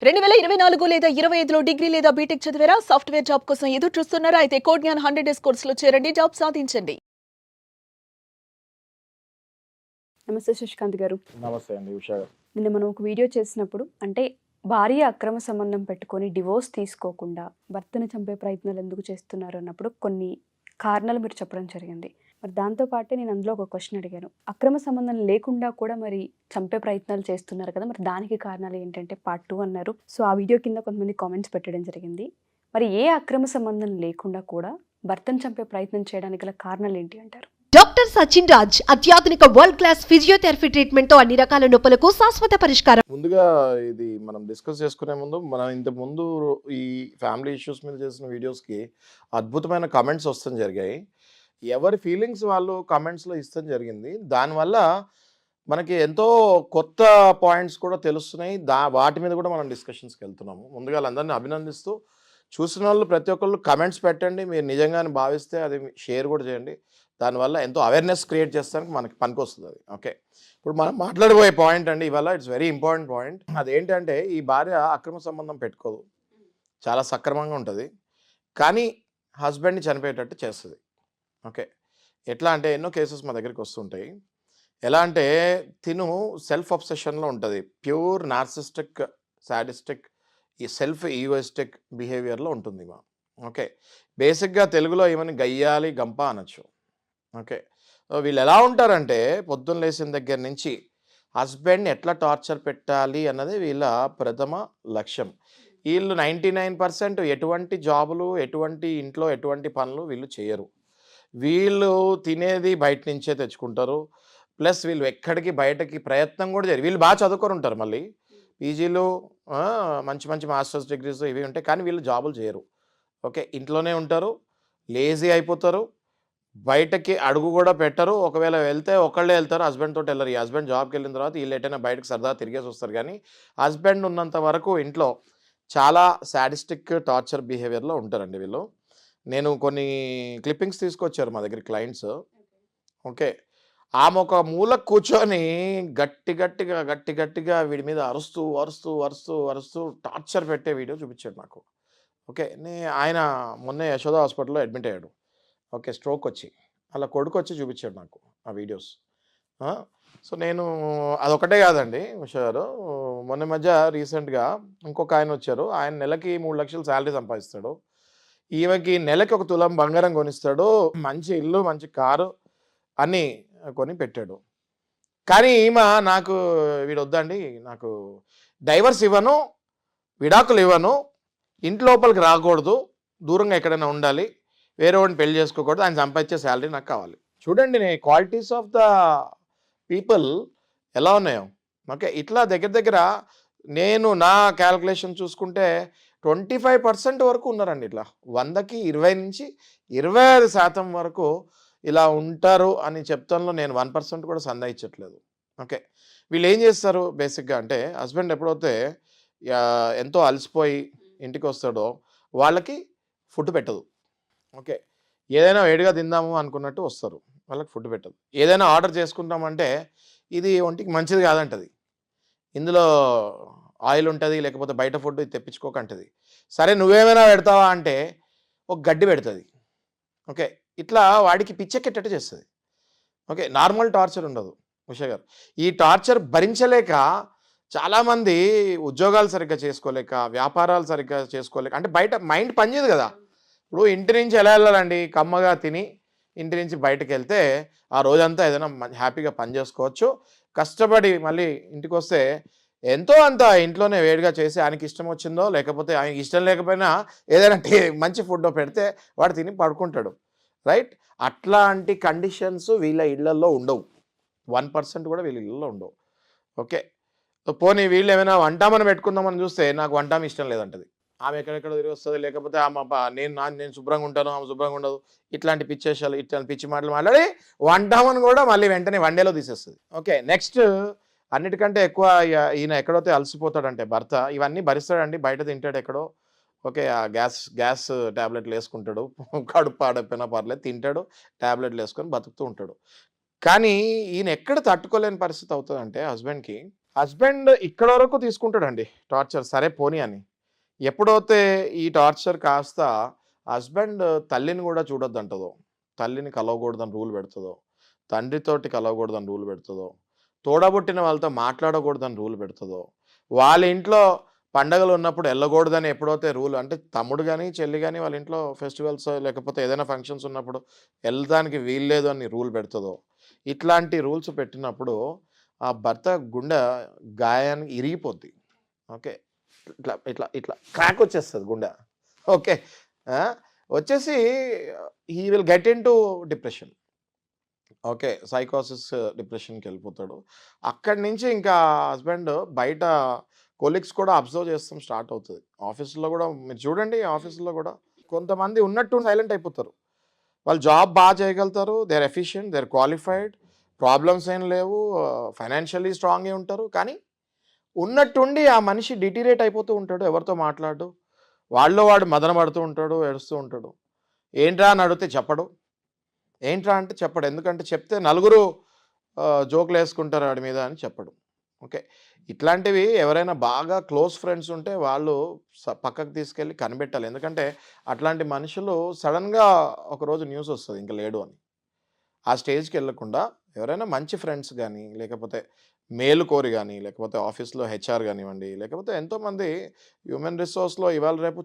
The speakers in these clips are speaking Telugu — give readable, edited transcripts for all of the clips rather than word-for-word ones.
2024 లేదా 25లో డిగ్రీ లేదా బీటెక్ చదివారా? సాఫ్ట్‌వేర్ జాబ్ కోసం ఎదురు చూస్తున్నారా? అయితే కోడ్ జ్ఞాన్ 100 డేస్ కోర్సులో చేరండి. జాబ్ సాధించండి. నమస్తే శశికాంత్ గారు. నమస్తే అండి ఉషా గారు. నిన్న మనం ఒక వీడియో చేసినప్పుడు భార్య అక్రమ సంబంధం పెట్టుకొని డివోర్స్ తీసుకోకుండా భర్తని చంపే ప్రయత్నాలు ఎందుకు చేస్తున్నారు అన్నప్పుడు కొన్ని కారణాలు మీరు చెప్పడం జరిగింది. మరి దాంతో పాటే నేను అందులో ఒక క్వశ్చన్ అడిగాను. అక్రమ సంబంధం లేకుండా కూడా మరి చంపే ప్రయత్నాలు చేస్తున్నారు కదా, మరి దానికి కారణాలు ఏంటంటే పార్ట్ 2 అన్నారు. సో ఆ వీడియో కింద కొంతమంది కామెంట్స్ పెట్టడం జరిగింది. మరి ఏ అక్రమ సంబంధం లేకుండా కూడా భర్తను చంపే ప్రయత్నం చేయడానికి గల కారణాలు ఏంటి అంటారు? డాక్టర్ సచిన్ రాజ్ అత్యాధునిక వరల్డ్ క్లాస్ ఫిజియోథెరపీ ట్రీట్మెంట్ తో అన్ని రకాల నొప్పులకు శాశ్వత పరిష్కారం. ముందుగా ఇది మనం డిస్కస్ చేసుకునే ముందు మనం ఇంతకు ముందు ఈ ఫ్యామిలీ ఇష్యూస్ మీద చేసిన వీడియోస్కి అద్భుతమైన కమెంట్స్ వస్తాం జరిగాయి. ఎవరి ఫీలింగ్స్ వాళ్ళు కమెంట్స్లో ఇస్తాం జరిగింది. దానివల్ల మనకి ఎంతో కొత్త పాయింట్స్ కూడా తెలుస్తున్నాయి. వాటి మీద కూడా మనం డిస్కషన్స్కి వెళ్తున్నాము. ముందుగా వాళ్ళందరినీ అభినందిస్తూ చూసిన వాళ్ళు ప్రతి ఒక్కళ్ళు కమెంట్స్ పెట్టండి. మీరు నిజంగానే భావిస్తే అది షేర్ కూడా చేయండి. దానివల్ల ఎంతో అవేర్నెస్ క్రియేట్ చేస్తానికి మనకి పనికొస్తుంది అది. ఓకే, ఇప్పుడు మనం మాట్లాడబోయే పాయింట్ అండి ఇవాళ ఇట్స్ వెరీ ఇంపార్టెంట్ పాయింట్. అదేంటంటే ఈ భార్య అక్రమ సంబంధం పెట్టుకోదు, చాలా సక్రమంగా ఉంటుంది, కానీ హస్బెండ్ని చనిపోయేటట్టు చేస్తుంది. ఓకే, ఎట్లా అంటే ఎన్నో కేసెస్ మా దగ్గరికి వస్తుంటాయి. ఎలా అంటే తిను సెల్ఫ్ అబ్సెషన్లో ఉంటుంది, ప్యూర్ నార్సిస్టిక్ సాడిస్టిక్ ఈ సెల్ఫ్ ఈగోయిస్టిక్ బిహేవియర్లో ఉంటుంది మా. ఓకే, బేసిక్గా తెలుగులో ఏమని గయ్యాలి గంప అనొచ్చు. ఓకే, వీళ్ళు ఎలా ఉంటారంటే పొద్దున్న లేచిన దగ్గర నుంచి హస్బెండ్ని ఎట్లా టార్చర్ పెట్టాలి అన్నది వీళ్ళ ప్రథమ లక్ష్యం. వీళ్ళు 99% ఎటువంటి జాబులు, ఎటువంటి ఇంట్లో ఎటువంటి పనులు వీళ్ళు చేయరు. వీళ్ళు తినేది బయట నుంచే తెచ్చుకుంటారు. ప్లస్ వీళ్ళు ఎక్కడికి బయటకి ప్రయత్నం కూడా చేయరు. వీళ్ళు బాగా చదువుకొని ఉంటారు, మళ్ళీ పీజీలు మంచి మంచి మాస్టర్స్ డిగ్రీస్ ఇవి ఉంటాయి, కానీ వీళ్ళు జాబులు చేయరు. ఓకే, ఇంట్లోనే ఉంటారు, లేజీ అయిపోతారు, బయటకి అడుగు కూడా పెట్టరు. ఒకవేళ వెళ్తే ఒకళ్ళే వెళ్తారు, హస్బెండ్ తోటి వెళ్ళరు. ఈ హస్బెండ్ జాబ్కి వెళ్ళిన తర్వాత వీళ్ళు ఎటైనా బయటకు సరదా తిరిగేసి వస్తారు, కానీ హస్బెండ్ ఉన్నంత వరకు ఇంట్లో చాలా సాడిస్టిక్ టార్చర్ బిహేవియర్లో ఉంటారండి వీళ్ళు. నేను కొన్ని క్లిప్పింగ్స్ తీసుకొచ్చారు మా దగ్గర క్లయింట్స్. ఓకే, ఆమె ఒక మూల కూర్చొని గట్టిగా వీడి మీద అరుస్తూ అరుస్తూ అరుస్తూ అరుస్తూ టార్చర్ పెట్టే వీడియో చూపించాడు నాకు. ఓకే, ఆయన మొన్న యశోద హాస్పిటల్లో అడ్మిట్ అయ్యాడు. ఓకే, స్ట్రోక్ వచ్చి అలా కొడుకు వచ్చి చూపించాడు నాకు ఆ వీడియోస్. సో నేను అదొకటే కాదండి ఉషా గారు, మొన్న మధ్య రీసెంట్గా ఇంకొక ఆయన వచ్చారు. ఆయన నెలకి 3 లక్షలు శాలరీ సంపాదిస్తాడు. ఈమెకి నెలకి 1 తులం బంగారం కొనిస్తాడు, మంచి ఇల్లు మంచి కారు అని కొని పెట్టాడు. కానీ ఈమె నాకు వీడు వద్దండి, నాకు డైవర్స్ ఇవ్వను, విడాకులు ఇవ్వను, ఇంటి లోపలికి రాకూడదు, దూరంగా ఎక్కడైనా ఉండాలి, వేరే వాడిని పెళ్లి చేసుకోకూడదు, ఆయన సంపాదించే శాలరీ నాకు కావాలి. చూడండి క్వాలిటీస్ ఆఫ్ ద పీపుల్ ఎలా ఉన్నాయో. ఓకే, ఇట్లా దగ్గర నేను నా క్యాల్కులేషన్ చూసుకుంటే 25% వరకు ఉన్నారండి. ఇట్లా 100కి 20 నుంచి 25% వరకు ఇలా ఉంటారు అని చెప్తాను. నేను 1% కూడా సందేహించట్లేదు. ఓకే, వీళ్ళు ఏం చేస్తారు బేసిక్గా అంటే హస్బెండ్ ఎప్పుడైతే ఎంతో అలసిపోయి ఇంటికి వస్తాడో వాళ్ళకి ఫుడ్ పెట్టదు. ఓకే, ఏదైనా వేడిగా తిందాము అనుకున్నట్టు వస్తారు, వాళ్ళకి ఫుడ్ పెట్టదు. ఏదైనా ఆర్డర్ చేసుకుంటామంటే ఇది ఒంటికి మంచిది కాదంటది, ఇందులో ఆయిల్ ఉంటుంది, లేకపోతే బయట ఫుడ్ ఇది తెప్పించుకోకంటది. సరే నువ్వేమైనా పెడతావా అంటే ఒక గడ్డి పెడుతుంది. ఓకే, ఇట్లా వాడికి పిచ్చెక్కేటట్టు చేస్తుంది. ఓకే, నార్మల్ టార్చర్ ఉండదు ఉషా గారు. ఈ టార్చర్ భరించలేక చాలామంది ఉద్యోగాలు సరిగ్గా చేసుకోలేక, వ్యాపారాలు సరిగ్గా చేసుకోలేక, అంటే బయట మైండ్ పనిచేయదు కదా. ఇప్పుడు ఇంటి నుంచి ఎలా వెళ్ళాలండి, కమ్మగా తిని ఇంటి నుంచి బయటకు వెళ్తే ఆ రోజంతా ఏదైనా హ్యాపీగా పని చేసుకోవచ్చు. కష్టపడి మళ్ళీ ఇంటికి వస్తే ఎంతో అంత ఇంట్లోనే వేడిగా చేసి ఆయనకి ఇష్టం వచ్చిందో లేకపోతే ఆయనకి ఇష్టం లేకపోయినా ఏదైనా మంచి ఫుడ్ పెడితే వాడు తిని పడుకుంటాడు, రైట్? అట్లాంటి కండిషన్స్ వీళ్ళ ఇళ్లలో ఉండవు, 1% కూడా వీళ్ళ ఇళ్ళలో ఉండవు. ఓకే, పోనీ వీళ్ళు ఏమైనా వంటామని పెట్టుకుందామని చూస్తే నాకు వంటామ ఇష్టం లేదంటది. ఆమె ఎక్కడెక్కడ తిరిగి వస్తుంది, లేకపోతే నేను శుభ్రంగా ఉంటాను, ఆమె శుభ్రంగా ఉండదు. ఇట్లాంటి పిచ్చేషాలు, ఇట్లాంటి పిచ్చి మాటలు మాట్లాడి వంటామని కూడా మళ్ళీ వెంటనే వన్డేలో తీసేస్తుంది. ఓకే, నెక్స్ట్ అన్నిటికంటే ఎక్కువ ఈయన ఎక్కడైతే అలసిపోతాడంటే భర్త ఇవన్నీ భరిస్తాడండి, బయట తింటాడు ఎక్కడో. ఓకే, ఆ గ్యాస్ ట్యాబ్లెట్లు వేసుకుంటాడు, కడుపు పాడైపోయినా పర్లేదు, తింటాడు, ట్యాబ్లెట్లు వేసుకొని బతుకుతూ ఉంటాడు. కానీ ఈయన ఎక్కడ తట్టుకోలేని పరిస్థితి అవుతుందంటే హస్బెండ్కి హస్బెండ్ ఇక్కడ వరకు తీసుకుంటాడండి టార్చర్, సరే పోనీ అని. ఎప్పుడైతే ఈ టార్చర్ కాస్త హస్బెండ్ తల్లిని కూడా చూడొద్దంటదో, తల్లిని కలవకూడదని రూల్ పెడుతుందో, తండ్రితోటి కలవకూడదని రూల్ పెడుతుందో, తోడబుట్టిన వాళ్ళతో మాట్లాడకూడదని రూల్ పెడుతుందో, వాళ్ళ ఇంట్లో పండగలు ఉన్నప్పుడు వెళ్ళకూడదని ఎప్పుడైతే రూల్, అంటే తమ్ముడు కానీ చెల్లి కానీ వాళ్ళ ఇంట్లో ఫెస్టివల్స్ లేకపోతే ఏదైనా ఫంక్షన్స్ ఉన్నప్పుడు వెళ్ళడానికి వీల్లేదు అని రూల్ పెడుతుందో, ఇట్లాంటి రూల్స్ పెట్టినప్పుడు ఆ భర్త గుండె గాయానికి ఇరిగిపోద్ది. ఓకే, ఇట్లా ఇట్లా ఇట్లా క్రాక్ వచ్చేస్తుంది గుండె. ఓకే, వచ్చేసి he will get into depression. Okay, సైకోసిస్ డిప్రెషన్కి వెళ్ళిపోతాడు. అక్కడి నుంచి ఇంకా హస్బెండ్ బయట కొలీగ్స్ కూడా అబ్జర్వ్ చేస్తాం స్టార్ట్ అవుతుంది. ఆఫీసులో కూడా మీరు చూడండి, ఆఫీసులో కూడా కొంతమంది ఉన్నట్టు సైలెంట్ అయిపోతారు. వాళ్ళు జాబ్ బాగా చేయగలుగుతారు, they are efficient, they are qualified, problems ఏం లేవు, ఫైనాన్షియల్లీ స్ట్రాంగ్గా ఉంటారు. కానీ ఉన్నట్టుండి ఆ మనిషి డిటీరేట్ అయిపోతూ ఉంటాడు, ఎవరితో మాట్లాడు, వాడు మదన పడుతూ ఉంటాడు, ఏడుస్తూ ఉంటాడు. ఏంట్రా అని అడిగితే చెప్పడు, ఏంట్రా అంటే చెప్పడు. ఎందుకంటే చెప్తే నలుగురు జోకులు వేసుకుంటారు వాడి మీద అని చెప్పడు. ఓకే, ఇట్లాంటివి ఎవరైనా బాగా క్లోజ్ ఫ్రెండ్స్ ఉంటే వాళ్ళు పక్కకు తీసుకెళ్ళి కనిపెట్టాలి. ఎందుకంటే అట్లాంటి మనుషులు సడన్గా ఒకరోజు న్యూస్ వస్తుంది ఇంకా లేడు అని. ఆ స్టేజ్కి వెళ్ళకుండా ఎవరైనా మంచి ఫ్రెండ్స్ కానీ, లేకపోతే మేలు కోరి కానీ, లేకపోతే ఆఫీస్లో హెచ్ఆర్ కానివ్వండి, లేకపోతే ఎంతోమంది హ్యూమన్ రిసోర్స్లో ఇవాళ రేపు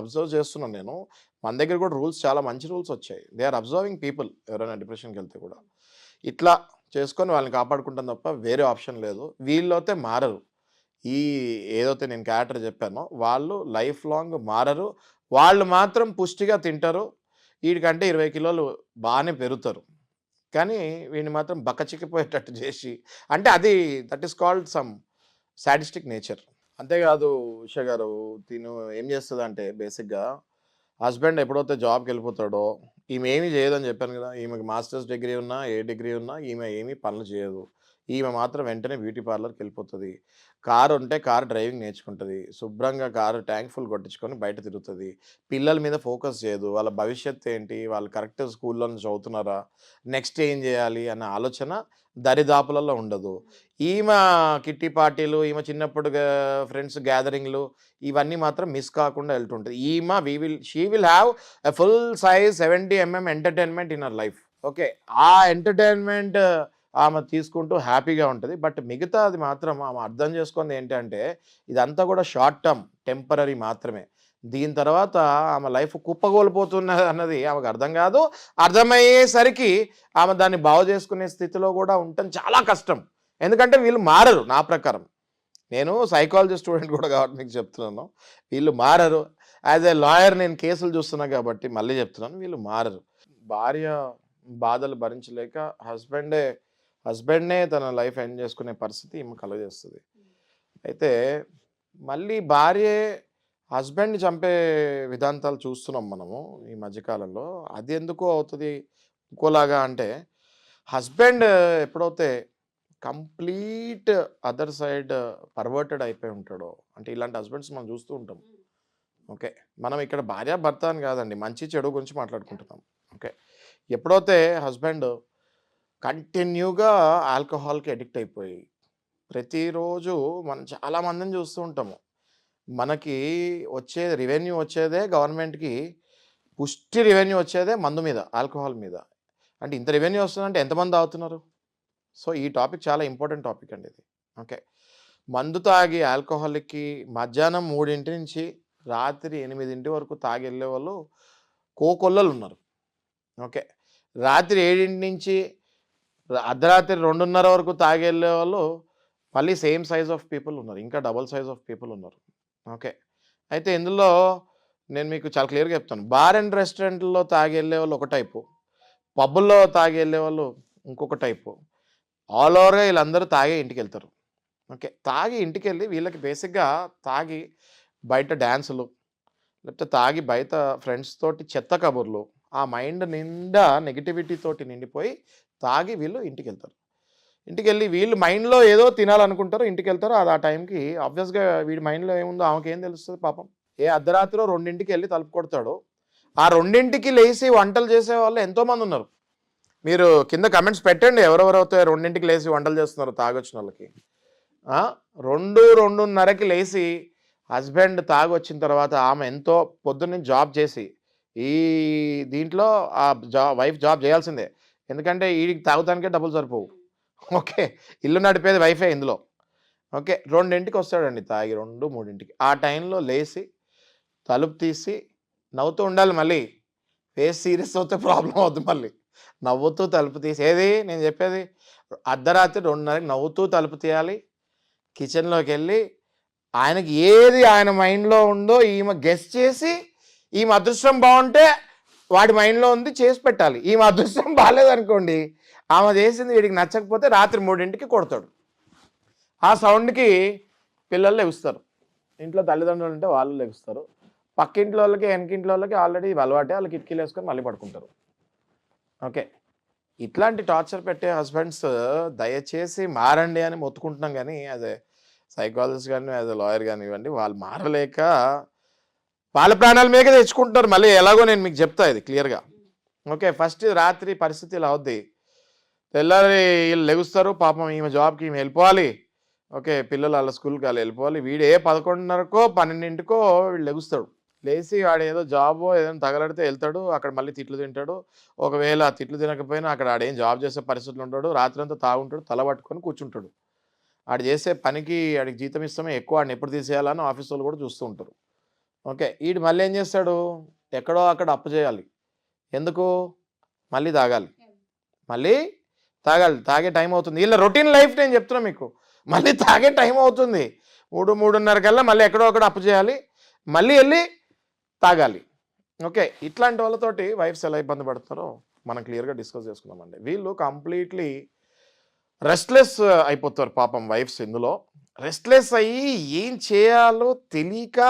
అబ్జర్వ్ చేస్తున్నాను నేను. మన దగ్గర కూడా రూల్స్, చాలా మంచి రూల్స్ వచ్చాయి. They are observing people. ఎవరైనా డిప్రెషన్కి వెళ్తే కూడా ఇట్లా చేసుకొని వాళ్ళని కాపాడుకుంటాం తప్ప వేరే ఆప్షన్ లేదు. వీళ్ళైతే మారరు. ఈ ఏదైతే నేను క్యారెక్టర్ చెప్పానో వాళ్ళు లైఫ్ లాంగ్ మారరు. వాళ్ళు మాత్రం పుష్టిగా తింటారు. వీడికంటే 20 కిలోలు బాగానే పెరుగుతారు. కానీ వీడిని మాత్రం బక్కచిక్కిపోయేటట్టు చేసి, అంటే అది that is called some sadistic nature. అంతేకాదు ఉషా గారు, తిను ఏం చేస్తుందంటే బేసిక్గా హస్బెండ్ ఎప్పుడైతే జాబ్కి వెళ్ళిపోతాడో, ఈమె ఏమీ చేయదని చెప్పాను కదా, ఈమెకి మాస్టర్స్ డిగ్రీ ఉన్నా ఏ డిగ్రీ ఉన్నా ఈమె ఏమీ పనులు చేయదు. ఈమె మాత్రం వెంటనే బ్యూటీ పార్లర్కి వెళ్ళిపోతుంది. కారు ఉంటే కారు డ్రైవింగ్ నేర్చుకుంటుంది. శుభ్రంగా కారు ట్యాంక్ ఫుల్ కొట్టించుకొని బయట తిరుగుతుంది. పిల్లల మీద ఫోకస్ చేయదు. వాళ్ళ భవిష్యత్తు ఏంటి, వాళ్ళు కరెక్ట్ స్కూల్లో చదువుతున్నారా, నెక్స్ట్ ఏం చేయాలి అన్న ఆలోచన దరిదాపులలో ఉండదు. ఈమె కిట్టి పార్టీలు, ఈమె చిన్నప్పుడు ఫ్రెండ్స్ గ్యాదరింగ్లు, ఇవన్నీ మాత్రం మిస్ కాకుండా వెళ్తుంటుంది. She will have a full size 70 mm entertainment in our life. Okay, ఆ ఎంటర్టైన్మెంట్ ఆమె తీసుకుంటూ హ్యాపీగా ఉంటుంది. బట్ మిగతా అది మాత్రం ఆమె అర్థం చేసుకుంది ఏంటంటే ఇదంతా కూడా షార్ట్ టర్మ్, టెంపరీ మాత్రమే. దీని తర్వాత ఆమె లైఫ్ కుప్పగోలిపోతున్నది అన్నది ఆమెకు అర్థం కాదు. అర్థమయ్యేసరికి ఆమె దాన్ని బాగు చేసుకునే స్థితిలో కూడా ఉండటం చాలా కష్టం. ఎందుకంటే వీళ్ళు మారరు. నా ప్రకారం, నేను సైకాలజీ స్టూడెంట్ కూడా కాబట్టి మీకు చెప్తున్నాను, వీళ్ళు మారరు. యాజ్ ఏ లాయర్ నేను కేసులు చూస్తున్నా కాబట్టి మళ్ళీ చెప్తున్నాను, వీళ్ళు మారరు. భార్య బాధలు భరించలేక హస్బెండ్నే తన లైఫ్ ఎండ్ చేసుకునే పరిస్థితి ఈమె కలుగజేస్తుంది. అయితే మళ్ళీ భార్యే హస్బెండ్ని చంపే విధాంతాలు చూస్తున్నాం మనము ఈ మధ్యకాలంలో. అది ఎందుకో అవుతుంది ఇంకోలాగా అంటే, హస్బెండ్ ఎప్పుడైతే కంప్లీట్ అదర్ సైడ్ పర్వర్టెడ్ అయిపోయి ఉంటాడో, అంటే ఇలాంటి హస్బెండ్స్ మనం చూస్తూ ఉంటాం. ఓకే, మనం ఇక్కడ భార్య భర్త అని కాదండి, మంచి చెడు గురించి మాట్లాడుకుంటున్నాం. ఓకే, ఎప్పుడైతే హస్బెండ్ కంటిన్యూగా ఆల్కహాల్కి అడిక్ట్ అయిపోయి ప్రతిరోజు మనం చాలామందిని చూస్తూ ఉంటాము. మనకి రెవెన్యూ వచ్చేదే గవర్నమెంట్కి, పుష్టి రెవెన్యూ వచ్చేదే మందు మీద, ఆల్కహాల్ మీద. అంటే ఇంత రెవెన్యూ వస్తుందంటే ఎంతమంది తాగుతున్నారు? సో ఈ టాపిక్ చాలా ఇంపార్టెంట్ టాపిక్ అండి ఇది. ఓకే, మందు తాగి ఆల్కహాల్కి మధ్యాహ్నం 3 నుంచి రాత్రి 8 వరకు తాగి వెళ్ళే వాళ్ళు కోకొల్లలు ఉన్నారు. ఓకే, రాత్రి 7 నుంచి అర్ధరాత్రి 2:30 వరకు తాగి వెళ్ళే వాళ్ళు మళ్ళీ సేమ్ సైజ్ ఆఫ్ పీపుల్ ఉన్నారు, ఇంకా డబుల్ సైజ్ ఆఫ్ పీపుల్ ఉన్నారు. ఓకే, అయితే ఇందులో నేను మీకు చాలా క్లియర్గా చెప్తాను. బార్ అండ్ రెస్టారెంట్లో తాగి వెళ్ళే వాళ్ళు ఒక టైపు, పబ్బుల్లో తాగి వెళ్ళే వాళ్ళు ఇంకొక టైపు. ఆల్ ఓవర్గా వీళ్ళందరూ తాగే ఇంటికి వెళ్తారు. ఓకే, తాగి ఇంటికి వెళ్ళి వీళ్ళకి బేసిక్గా తాగి బయట డ్యాన్సులు, లేకపోతే తాగి బయట ఫ్రెండ్స్ తోటి చెత్త కబుర్లు, ఆ మైండ్ నిండా నెగిటివిటీ తోటి నిండిపోయి తాగి వీళ్ళు ఇంటికి వెళ్తారు. ఇంటికి వెళ్ళి వీళ్ళు మైండ్లో ఏదో తినాలనుకుంటారు, ఇంటికి వెళ్తారు. అది ఆ టైంకి ఆబ్వియస్గా వీడి మైండ్లో ఏముందో ఆమెకి ఏం తెలుస్తుంది పాపం. ఏ అర్ధరాత్రిలో 2ంటికి వెళ్ళి తలుపు కొడతాడు. ఆ 2ంటికి లేచి వంటలు చేసే వాళ్ళు ఎంతోమంది ఉన్నారు. మీరు కింద కమెంట్స్ పెట్టండి, ఎవరెవరైతే 2ంటికి లేచి వంటలు చేస్తున్నారు తాగొచ్చిన వాళ్ళకి. 2-2:30కి లేచి హస్బెండ్ తాగొచ్చిన తర్వాత ఆమె ఎంతో పొద్దున్న జాబ్ చేసి ఈ దీంట్లో వైఫ్ జాబ్ చేయాల్సిందే, ఎందుకంటే వీడికి తాగుతానికే డబ్బులు సరిపోవు. ఓకే, ఇల్లు నడిపేది వైఫే ఇందులో. ఓకే, 2ంటికి వస్తాడండి తాగి, 2-3ంటికి. ఆ టైంలో లేచి తలుపు తీసి నవ్వుతూ ఉండాలి. మళ్ళీ ఫేస్ సీరియస్ అవుతే ప్రాబ్లం అవుద్ది. మళ్ళీ నవ్వుతూ తలుపు తీసి, ఏది నేను చెప్పేది, అర్ధరాత్రి 2:30కి నవ్వుతూ తలుపు తీయాలి. కిచెన్లోకి వెళ్ళి ఆయనకి ఏది ఆయన మైండ్లో ఉందో ఈమె గెస్ చేసి, ఈమె అదృష్టం బాగుంటే వాడి మైండ్లో ఉంది చేసి పెట్టాలి. ఈమె అదృష్టం బాగాలేదనుకోండి, ఆమె చేసింది వీడికి నచ్చకపోతే రాత్రి 3ంటికి కొడతాడు. ఆ సౌండ్కి పిల్లలు లెగుస్తారు. ఇంట్లో తల్లిదండ్రులు ఉంటే వాళ్ళు లెగుస్తారు. పక్కింట్లో వాళ్ళకి వెనకింట్లో వాళ్ళకి ఆల్రెడీ అలవాటే, వాళ్ళు కిటికీలు వేసుకొని మళ్ళీ పడుకుంటారు. ఓకే, ఇట్లాంటి టార్చర్ పెట్టే హస్బెండ్స్ దయచేసి మారండి అని మొత్తుకుంటున్నాం. కానీ యాజ్ ఏ సైకాలజిస్ట్ కానీ యాజ్ ఏ లాయర్ కానివ్వండి, వాళ్ళు మారలేక వాళ్ళ ప్రాణాల మీదకే తెచ్చుకుంటున్నారు. మళ్ళీ ఎలాగో నేను మీకు చెప్తా ఇది క్లియర్గా. ఓకే, ఫస్ట్ రాత్రి పరిస్థితి ఇలా అవుద్ది. తెల్లారి వీళ్ళు లెగుస్తారు, పాపం ఈమె జాబ్కి ఈమె వెళ్ళిపోవాలి. ఓకే, పిల్లలు వాళ్ళ స్కూల్కి వాళ్ళు వెళ్ళిపోవాలి. వీడే 11:30కో 12ంటికో వీళ్ళు లెగుస్తాడు. లేచి వాడు ఏదో జాబో ఏదైనా తగలడితే వెళ్తాడు, అక్కడ మళ్ళీ తిట్లు తింటాడు. ఒకవేళ తిట్లు తినకపోయినా అక్కడ ఆడేం జాబ్ చేసే పరిస్థితులు ఉంటాడు. రాత్రి అంతా తాగుంటాడు, తల పట్టుకొని కూర్చుంటాడు. ఆడు చేసే పనికి ఆడికి జీతం ఇస్తామే ఎక్కువ, ఆడిని ఎప్పుడు తీసేయాలని ఆఫీస్ వాళ్ళు కూడా చూస్తూ ఉంటారు. ఓకే, వీడు మళ్ళీ ఏం చేస్తాడు, ఎక్కడో అక్కడ అప్పు చేయాలి. ఎందుకు, మళ్ళీ తాగాలి, మళ్ళీ తాగాలి. తాగే టైం అవుతుంది. వీళ్ళ రొటీన్ లైఫ్ నేను చెప్తున్నా మీకు. మళ్ళీ తాగే టైం అవుతుంది 3-3:30 కల్లా మళ్ళీ ఎక్కడో అక్కడ అప్పు చేయాలి, మళ్ళీ వెళ్ళి తాగాలి. ఓకే, ఇట్లాంటి వాళ్ళతోటి వైఫ్స్ ఎలా ఇబ్బంది పడుతున్నారో మనం క్లియర్గా డిస్కస్ చేసుకున్నామండి. వీళ్ళు కంప్లీట్లీ రెస్ట్లెస్ అయిపోతారు పాపం వైఫ్స్. ఇందులో రెస్ట్లెస్ అయ్యి ఏం చేయాలో తెలియక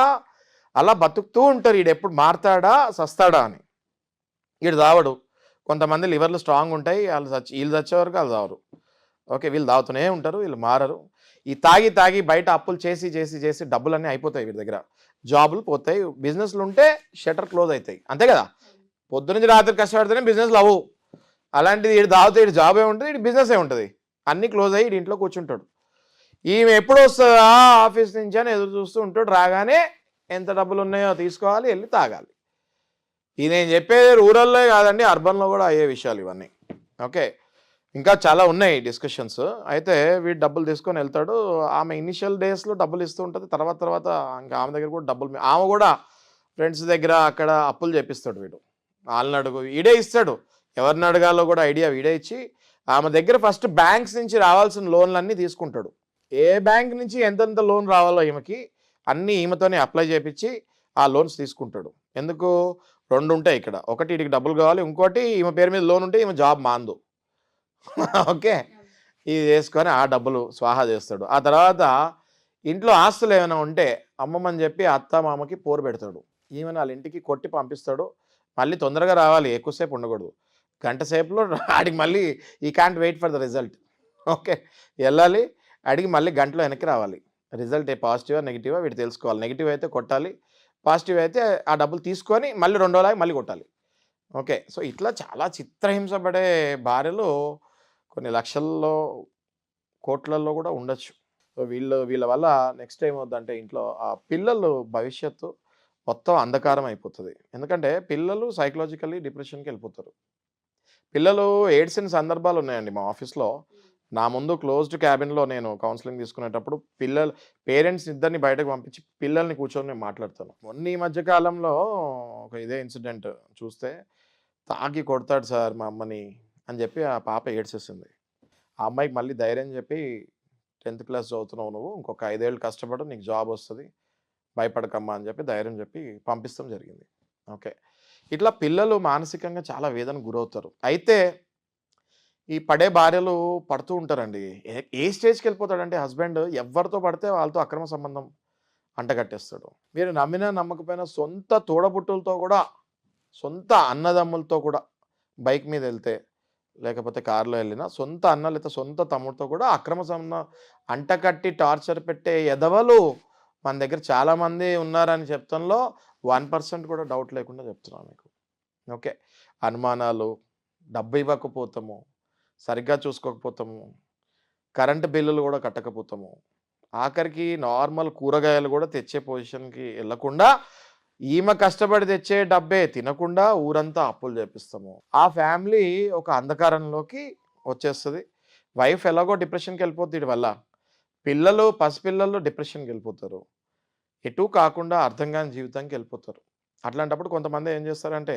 అలా బతుకుతూ ఉంటారు. వీడు ఎప్పుడు మారతాడా సస్తాడా అని. వీడు తావడు. కొంతమంది లివర్లు స్ట్రాంగ్ ఉంటాయి, వీళ్ళు చచ్చే వరకు వాళ్ళు తావరు. ఓకే, వీళ్ళు తాగుతూనే ఉంటారు, వీళ్ళు మారరు. ఈ తాగి తాగి బయట అప్పులు చేసి చేసి చేసి డబ్బులన్నీ అయిపోతాయి వీడి దగ్గర. జాబులు పోతాయి, బిజినెస్లు ఉంటే షట్టర్ క్లోజ్ అవుతాయి. అంతే కదా, పొద్దునుంచి రాత్రి కష్టపడితేనే బిజినెస్లు అవ్వు. అలాంటిది వీడు తాగితే వీడి జాబ్ ఏముంటుంది, వీడి బిజినెస్ ఏముంటుంది, అన్నీ క్లోజ్ అయ్యి వీడి ఇంట్లో కూర్చుంటాడు. ఈమె ఎప్పుడు వస్తుందా ఆఫీస్ నుంచి అని ఎదురు చూస్తూ ఉంటాడు. రాగానే ఎంత డబ్బులు ఉన్నాయో తీసుకోవాలి, వెళ్ళి తాగాలి. ఇది నేను చెప్పేది రూరల్లో కాదండి, అర్బన్లో కూడా అయ్యే విషయాలు ఇవన్నీ. ఓకే, ఇంకా చాలా ఉన్నాయి డిస్కషన్స్. అయితే వీడు డబ్బులు తీసుకొని వెళ్తాడు. ఆమె ఇనిషియల్ డేస్లో డబ్బులు ఇస్తూ ఉంటుంది, తర్వాత ఇంకా ఆమె దగ్గర కూడా డబ్బులు, ఆమె కూడా ఫ్రెండ్స్ దగ్గర అక్కడ అప్పులు చేపిస్తాడు వీడు. వాళ్ళని అడుగు, వీడే ఇస్తాడు. ఎవరిని అడగాలో కూడా ఐడియా వీడే ఇచ్చి ఆమె దగ్గర ఫస్ట్ బ్యాంక్స్ నుంచి రావాల్సిన లోన్లన్నీ తీసుకుంటాడు. ఏ బ్యాంక్ నుంచి ఎంతెంత లోన్ రావాలో ఈమెకి అన్నీ ఈమెతోనే అప్లై చేపించి ఆ లోన్స్ తీసుకుంటాడు. ఎందుకు, 2 ఉంటాయి ఇక్కడ. ఒకటి వీడికి డబ్బులు కావాలి, ఇంకోటి ఈమె పేరు మీద లోన్ ఉంటే ఈమె జాబ్ మాందు. ఓకే, ఇది చేసుకొని ఆ డబ్బులు స్వాహా చేస్తాడు. ఆ తర్వాత ఇంట్లో ఆస్తులు ఏమైనా ఉంటే అమ్మమ్మని చెప్పి అత్త మామకి పోరు పెడతాడు. ఈమెను వాళ్ళ ఇంటికి కొట్టి పంపిస్తాడు. మళ్ళీ తొందరగా రావాలి, ఎక్కువసేపు ఉండకూడదు. గంట సేపులో ఆడికి మళ్ళీ ఈ can't wait for the result. Okay, వెళ్ళాలి, అడిగి మళ్ళీ గంటలో వెనక్కి రావాలి. రిజల్ట్ పాజిటివా నెగిటివా వీడు తెలుసుకోవాలి. నెగిటివ్ అయితే కొట్టాలి, పాజిటివ్ అయితే ఆ డబ్బులు తీసుకొని మళ్ళీ 2 రోజులకి మళ్ళీ కొట్టాలి. ఓకే, సో ఇట్లా చాలా చిత్రహింసపడే భార్యలు కొన్ని లక్షల్లో కోట్లల్లో కూడా ఉండొచ్చు. సో వీళ్ళ వల్ల నెక్స్ట్ ఏమవుద్దంటే ఇంట్లో ఆ పిల్లలు భవిష్యత్తు మొత్తం అంధకారం అయిపోతుంది. ఎందుకంటే పిల్లలు సైకలాజికల్లీ డిప్రెషన్కి వెళ్ళిపోతారు. పిల్లలు ఏడ్చిన సందర్భాలు ఉన్నాయండి మా ఆఫీస్లో. నా ముందు క్లోజ్డ్ క్యాబిన్లో నేను కౌన్సిలింగ్ తీసుకునేటప్పుడు పేరెంట్స్ ఇద్దరిని బయటకు పంపించి పిల్లల్ని కూర్చొని నేను మాట్లాడతాను. మొన్న ఈ మధ్యకాలంలో ఒక ఇదే ఇన్సిడెంట్ చూస్తే, తాగి కొడతాడు సార్ మా అమ్మని అని చెప్పి ఆ పాప ఏడ్చేసింది. ఆ అమ్మాయికి మళ్ళీ ధైర్యం చెప్పి 10th క్లాస్ చదువుతున్నావు నువ్వు, ఇంకొక 5 ఏళ్ళు కష్టపడు నీకు జాబ్ వస్తుంది, భయపడకమ్మా అని చెప్పి ధైర్యం చెప్పి పంపిస్తాం జరిగింది. ఓకే, ఇట్లా పిల్లలు మానసికంగా చాలా వేదన గురవుతారు. అయితే ఈ పడే భార్యలు పడుతూ ఉంటారండి. ఏ స్టేజ్కి వెళ్ళిపోతాడంటే హస్బెండ్ ఎవరితో పడితే వాళ్ళతో అక్రమ సంబంధం అంటగట్టేస్తాడు. మీరు నమ్మినా నమ్మకపోయినా సొంత తోడబుట్టులతో కూడా, సొంత అన్నదమ్ములతో కూడా బైక్ మీద వెళ్తే లేకపోతే కారులో వెళ్ళినా సొంత అన్న లేదా సొంత తమ్ముడితో కూడా అక్రమ సంబంధం అంటకట్టి టార్చర్ పెట్టే ఎదవలు మన దగ్గర చాలామంది ఉన్నారని చెప్తంలో 1% కూడా డౌట్ లేకుండా చెప్తున్నాను మీకు. ఓకే, అనుమానాలు, డబ్బు ఇవ్వకపోతాము, సరిగ్గా చూసుకోకపోతాము, కరెంటు బిల్లులు కూడా కట్టకపోతాము, ఆఖరికి నార్మల్ కూరగాయలు కూడా తెచ్చే పొజిషన్కి వెళ్ళకుండా ఈమె కష్టపడి తెచ్చే డబ్బే తినకుండా ఊరంతా అప్పులు చేపిస్తాము. ఆ ఫ్యామిలీ ఒక అంధకారంలోకి వచ్చేస్తుంది. వైఫ్ ఎలాగో డిప్రెషన్కి వెళ్ళిపోతుంది వీడి వల్ల. పసిపిల్లలు డిప్రెషన్కి వెళ్ళిపోతారు. ఎటు కాకుండా అర్థం కాని జీవితానికి వెళ్ళిపోతారు. అట్లాంటప్పుడు కొంతమంది ఏం చేస్తారంటే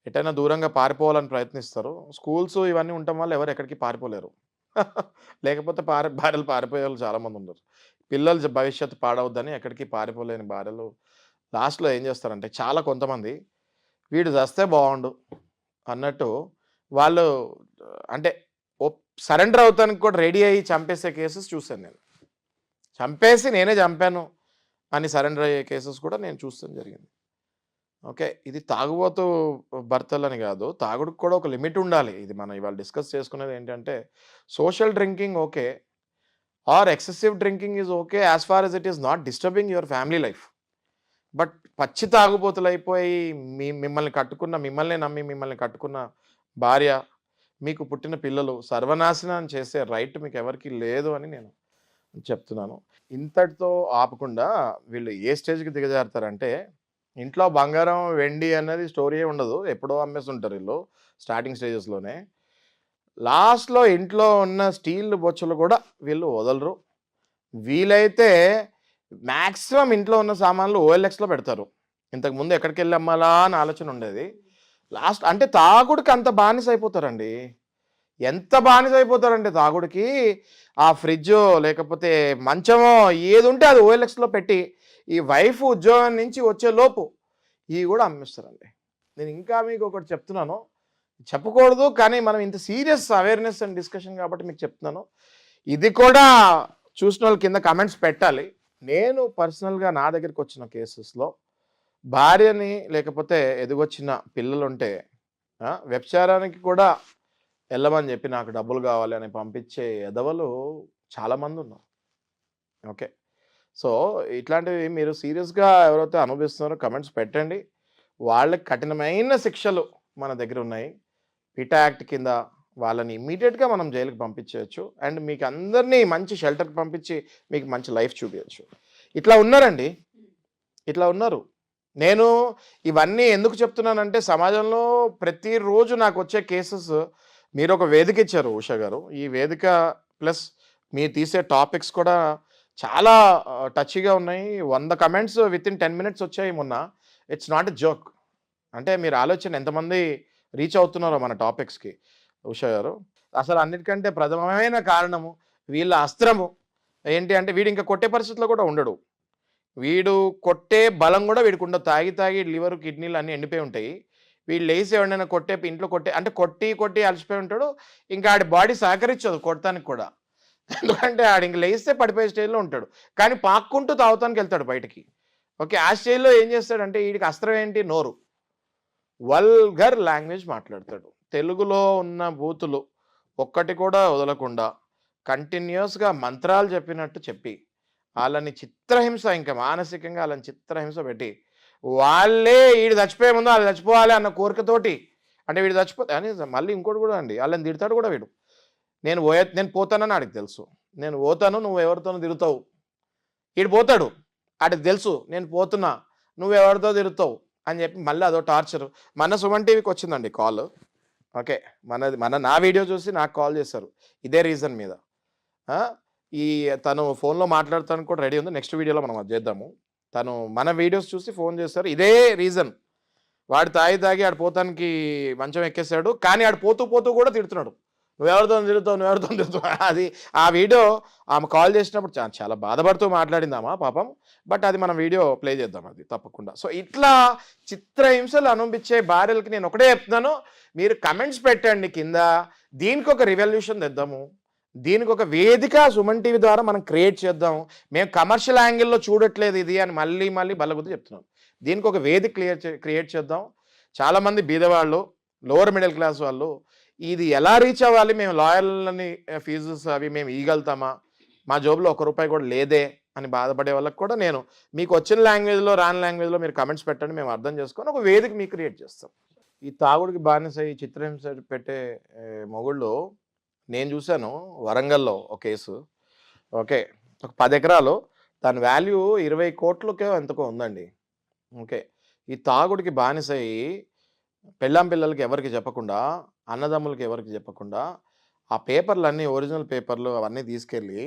ఎటైనా దూరంగా పారిపోవాలని ప్రయత్నిస్తారు. స్కూల్స్ ఇవన్నీ ఉండటం వల్ల ఎవరు ఎక్కడికి పారిపోలేరు. లేకపోతే భార్యలు పారిపోయే వాళ్ళు చాలామంది ఉన్నారు. పిల్లల భవిష్యత్తు పాడవద్దని ఎక్కడికి పారిపోలేని భార్యలు లాస్ట్‌లో ఏం చేస్తారంటే కొంతమంది వీడు చస్తే బాగుండు అన్నట్టు వాళ్ళు అంటే సరెండర్ అవుతానికి కూడా రెడీ అయ్యి చంపేసే కేసెస్ చూశాను నేను. చంపేసి నేనే చంపాను అని సరెండర్ అయ్యే కేసెస్ కూడా నేను చూస్తాం జరిగింది. ఓకే. ఇది తాగుబోతు భర్తలని కాదు. తాగుడుకి కూడా ఒక లిమిట్ ఉండాలి. ఇది మనం ఇవాళ డిస్కస్ చేసుకునేది ఏంటంటే social drinking okay or excessive drinking is okay as far as it is not disturbing your family life. But పచ్చి తాగుబోతులు అయిపోయి మిమ్మల్ని నమ్మి మిమ్మల్ని కట్టుకున్న భార్య, మీకు పుట్టిన పిల్లలు సర్వనాశనం చేసే రైట్ మీకు ఎవరికి లేదు అని నేను చెప్తున్నాను. ఇంతటితో ఆపకుండా వీళ్ళు ఏ స్టేజ్కి దిగజారుతారంటే ఇంట్లో బంగారం వెండి అనేది స్టోరీ ఉండదు. ఎప్పుడో అమ్మేస్తుంటారు వీళ్ళు స్టార్టింగ్ స్టేజెస్లోనే. లాస్ట్లో ఇంట్లో ఉన్న స్టీల్ బొచ్చులు కూడా వీళ్ళు వదలరు. వీలైతే మ్యాక్సిమం ఇంట్లో ఉన్న సామాన్లు OLXలో పెడతారు. ఇంతకుముందు ఎక్కడికి వెళ్ళి అమ్మాలా అని ఆలోచన ఉండేది. లాస్ట్ అంటే తాగుడికి అంత బానిస అయిపోతారండి. ఎంత బానిస అయిపోతారంటే తాగుడికి ఆ ఫ్రిడ్జో లేకపోతే మంచమో ఏది ఉంటే అది OLXలో పెట్టి ఈ వైఫ్ ఉద్యోగం నుంచి వచ్చే లోపు ఇవి కూడా అమ్మేస్తారండి. నేను ఇంకా మీకు ఒకటి చెప్తున్నాను, చెప్పకూడదు కానీ మనం ఇంత సీరియస్ అవేర్నెస్ అండ్ డిస్కషన్ కాబట్టి మీకు చెప్తున్నాను. ఇది కూడా చూసిన వాళ్ళు కింద కమెంట్స్ పెట్టాలి. నేను పర్సనల్గా నా దగ్గరికి వచ్చిన కేసెస్లో భార్యని లేకపోతే ఎదుగొచ్చిన పిల్లలుంటే వ్యభిచారానికి కూడా వెళ్ళమని చెప్పి నాకు డబ్బులు కావాలి అని పంపించే ఎదవలు చాలామంది ఉన్నారు. ఓకే. సో ఇట్లాంటివి మీరు సీరియస్గా ఎవరైతే అనుభవిస్తున్నారో కమెంట్స్ పెట్టండి. వాళ్ళకి కఠినమైన శిక్షలు మన దగ్గర ఉన్నాయి. పిటా యాక్ట్ కింద వాళ్ళని ఇమ్మీడియట్గా మనం జైలుకి పంపించవచ్చు. అండ్ మీకు అందరినీ మంచి షెల్టర్కి పంపించి మీకు మంచి లైఫ్ చూపించచ్చు. ఇట్లా ఉన్నారండి, ఇట్లా ఉన్నారు. నేను ఇవన్నీ ఎందుకు చెప్తున్నానంటే సమాజంలో ప్రతిరోజు నాకు వచ్చే కేసెస్ మీరు ఒక వేదిక ఇచ్చారు ఉషా గారు. ఈ వేదిక ప్లస్ మీరు తీసే టాపిక్స్ కూడా చాలా టచ్గా ఉన్నాయి. 100 కమెంట్స్ వితిన్ 10 minutes వచ్చాయి మొన్న. It's not a joke. అంటే మీరు ఆలోచన ఎంతమంది రీచ్ అవుతున్నారో మన టాపిక్స్కి ఉషా గారు. అసలు అన్నిటికంటే ప్రథమమైన కారణము వీళ్ళ అస్త్రము ఏంటి అంటే వీడు ఇంకా కొట్టే పరిస్థితిలో కూడా ఉండడు. వీడు కొట్టే బలం కూడా వీడికి ఉండదు. తాగి లివర్ కిడ్నీలు అన్నీ ఎండిపోయి ఉంటాయి. వీళ్ళు లేసి ఎవరైనా ఇంట్లో కొట్టి అలసిపోయి ఉంటాడు. ఇంకా ఆడి బాడీ సహకరించదు కొడతానికి కూడా. ఎందుకంటే ఆడు ఇంక లేస్తే పడిపోయే స్టేజ్లో ఉంటాడు. కానీ పాక్కుంటూ తాగుతానికి వెళ్తాడు బయటికి. ఓకే. ఆ స్టేజ్లో ఏం చేస్తాడంటే వీడికి అస్త్రం ఏంటి? నోరు. వల్గర్ లాంగ్వేజ్ మాట్లాడతాడు. తెలుగులో ఉన్న బూతులు ఒక్కటి కూడా వదలకుండా కంటిన్యూస్గా మంత్రాలు చెప్పినట్టు చెప్పి వాళ్ళని చిత్రహింస, ఇంకా మానసికంగా వాళ్ళని చిత్రహింస పెట్టి వాళ్ళే వీడు చచ్చిపోయే ముందు వాళ్ళు చచ్చిపోవాలి అన్న కోరికతోటి, అంటే వీడు చచ్చిపోతే అని మళ్ళీ ఇంకోటి కూడా అండి వాళ్ళని తిడతాడు కూడా వీడు. నేను పోతానని ఆడికి తెలుసు. నేను పోతాను, నువ్వు ఎవరితోనూ తిరుగుతావు. వీడు పోతాడు, ఆడికి తెలుసు నేను పోతున్నా, నువ్వు ఎవరితో తిరుగుతావు అని చెప్పి మళ్ళీ అదో టార్చర్. మన సుమన్ టీవీకి వచ్చిందండి కాల్. ఓకే. నా వీడియో చూసి నాకు కాల్ చేశారు ఇదే రీజన్ మీద. తను ఫోన్లో మాట్లాడటానికి కూడా రెడీ ఉంది. నెక్స్ట్ వీడియోలో మనం అది చేద్దాము. తను మన వీడియోస్ చూసి ఫోన్ చేశారు. ఇదే రీజన్. వాడు తాగి ఆడు పోతానికి మంచం ఎక్కేశాడు. కానీ ఆడు పోతూ కూడా తిడుతున్నాడు, నువ్వెవరితో తిరుగుతావు. అది ఆ వీడియో ఆమె కాల్ చేసినప్పుడు చాలా బాధపడుతూ మాట్లాడిందామా పాపం. బట్ అది మనం వీడియో ప్లే చేద్దాం అది తప్పకుండా. సో ఇట్లా చిత్రహింసలు అనిపించే భార్యలకి నేను ఒకటే చెప్తున్నాను, మీరు కమెంట్స్ పెట్టండి కింద. దీనికి ఒక రివల్యూషన్ తెద్దాము. దీనికి ఒక వేదిక సుమన్ టీవీ ద్వారా మనం క్రియేట్ చేద్దాం. మేము కమర్షియల్ యాంగిల్లో చూడట్లేదు ఇది అని మళ్ళీ బలగుద్ది చెప్తున్నాం. దీనికి ఒక వేదిక క్రియేట్ చేద్దాం. చాలామంది బీదవాళ్ళు, లోవర్ మిడిల్ క్లాస్ వాళ్ళు ఇది ఎలా రీచ్ అవ్వాలి, మేము లాయర్లని ఫీజెస్ అవి మేము ఇవ్వగలుగుతామా, మా జోబులో ₹1 కూడా లేదే అని బాధపడే వాళ్ళకి కూడా నేను మీకు వచ్చిన లాంగ్వేజ్లో రాని లాంగ్వేజ్లో మీరు కమెంట్స్ పెట్టండి, మేము అర్థం చేసుకొని ఒక వేదిక మీకు క్రియేట్ చేస్తాం. ఈ తాగుడికి బానిస ఈ చిత్రహింస పెట్టే మొగుళ్ళు నేను చూశాను వరంగల్లో ఒక కేసు. ఓకే. ఒక 10 ఎకరాలు దాని వాల్యూ 20 కోట్లకే ఎంతకో ఉందండి. ఓకే. ఈ తాగుడికి బానిసయ్యి పెళ్ళాం పిల్లలకి ఎవరికీ చెప్పకుండా, అన్నదమ్ములకి ఎవరికీ చెప్పకుండా, ఆ పేపర్‌లన్నీ ఒరిజినల్ పేపర్‌లు అవన్నీ తీసుకెళ్ళి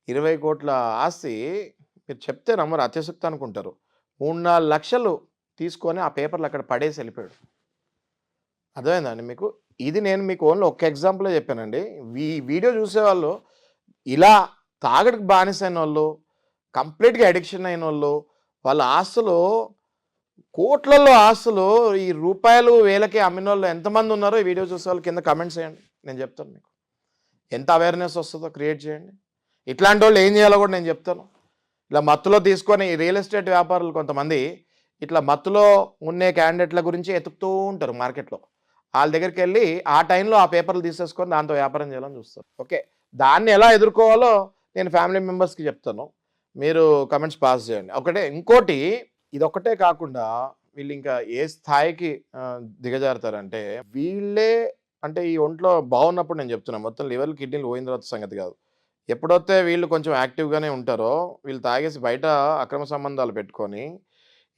20 కోట్ల ఆస్తి మీరు చెప్తే నమ్మరు, అత్యశక్తి అనుకుంటారు. 3, 4 లక్షలు తీసుకొని ఆ పేపర్‌లు అక్కడ పడేసి వెళ్ళిపోయాడు. అర్థమైందా అండి మీకు? ఇది నేను మీకు ఓన్లీ ఒక్క ఎగ్జాంపులే చెప్పానండి. వీడియో చూసేవాళ్ళు ఇలా తాగుడుకి బానిసైనోళ్ళు, కంప్లీట్‌గా అడిక్షన్ అయినోళ్ళు, వాళ్ళ ఆస్తులు కోట్లల్లో ఆస్తులు ఈ రూపాయలు వేలకి అమ్మినోళ్ళు ఎంతమంది ఉన్నారో ఈ వీడియో చూసేవాళ్ళు కింద కామెంట్స్ చేయండి. నేను చెప్తాను మీకు. ఎంత అవేర్‌నెస్ వస్తుందో క్రియేట్ చేయండి. ఇట్లాంటి వాళ్ళు ఏం చేయాలో కూడా నేను చెప్తాను. ఇలా మత్తులో తీసుకొని రియల్ ఎస్టేట్ వ్యాపారులు కొంతమంది ఇట్లా మత్తులో ఉండే క్యాండిడేట్ల గురించి ఎతుకుతూ ఉంటారు మార్కెట్‌లో. వాళ్ళ దగ్గరికి వెళ్ళి ఆ టైంలో ఆ పేపర్లు తీసేసుకొని దాంతో వ్యాపారం చేయాలని చూస్తారు. ఓకే. దాన్ని ఎలా ఎదుర్కోవాలో నేను ఫ్యామిలీ మెంబర్స్కి చెప్తాను. మీరు కమెంట్స్ పాస్ చేయండి. ఒకటే ఇంకోటి ఇదొక్కటే కాకుండా వీళ్ళు ఇంకా ఏ స్థాయికి దిగజారుతారంటే వీళ్ళే అంటే ఈ ఒంట్లో బాగున్నప్పుడు నేను చెప్తున్నా, మొత్తం లివర్లు కిడ్నీలు పోయిన తర్వాత సంగతి కాదు. ఎప్పుడైతే వీళ్ళు కొంచెం యాక్టివ్గానే ఉంటారో వీళ్ళు తాగేసి బయట అక్రమ సంబంధాలు పెట్టుకొని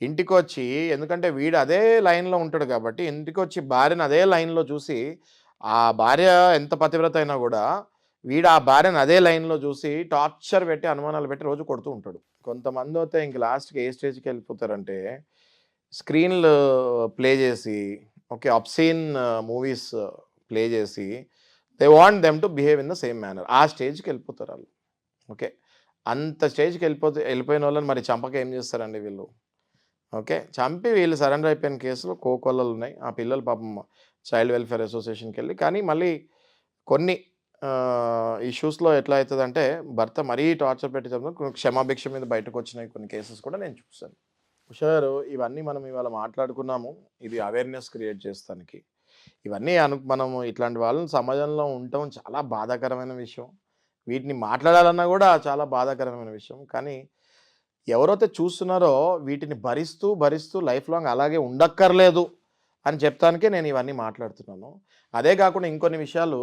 ఇంటికి వచ్చి, ఎందుకంటే వీడు అదే లైన్లో ఉంటాడు కాబట్టి ఇంటికి వచ్చి భార్యను అదే లైన్లో చూసి, ఆ భార్య ఎంత పతివ్రత అయినా కూడా వీడు ఆ భార్యను అదే లైన్లో చూసి టార్చర్ పెట్టి అనుమానాలు పెట్టి రోజు కొడుతూ ఉంటాడు. కొంతమంది అయితే ఇంక లాస్ట్కి ఏ స్టేజ్కి వెళ్ళిపోతారంటే స్క్రీన్లు ప్లే చేసి, ఓకే, అబ్సీన్ మూవీస్ ప్లే చేసి they want them to behave in the same manner. ఆ స్టేజ్కి వెళ్ళిపోతారు వాళ్ళు. ఓకే. అంత స్టేజ్కి వెళ్ళిపోయిన వాళ్ళని మరి చంపక ఏం చేస్తారండి వీళ్ళు? ఓకే. చంపి వీళ్ళు సరెండర్ అయిపోయిన కేసులు కోకొల్లలు ఉన్నాయి. ఆ పిల్లలు పాపం చైల్డ్ వెల్ఫేర్ అసోసియేషన్కి వెళ్ళి, కానీ మళ్ళీ కొన్ని ఇష్యూస్లో ఎట్లా అవుతుందంటే భర్త మరీ టార్చర్ పెట్టి చెప్తాను, క్షమాభిక్ష మీద బయటకు వచ్చినాయి కొన్ని కేసెస్ కూడా నేను చూశాను. ఉషా గారు, ఇవన్నీ మనం ఇవాళ మాట్లాడుకున్నాము. ఇది అవేర్నెస్ క్రియేట్ చేస్తానికి. ఇవన్నీ మనము ఇట్లాంటి వాళ్ళని సమాజంలో ఉండటం చాలా బాధాకరమైన విషయం. వీటిని మాట్లాడాలన్నా కూడా చాలా బాధాకరమైన విషయం. కానీ ఎవరైతే చూస్తున్నారో వీటిని భరిస్తూ లైఫ్ లాంగ్ అలాగే ఉండక్కర్లేదు అని చెప్తానికే నేను ఇవన్నీ మాట్లాడుతున్నాను. అదే కాకుండా ఇంకొన్ని విషయాలు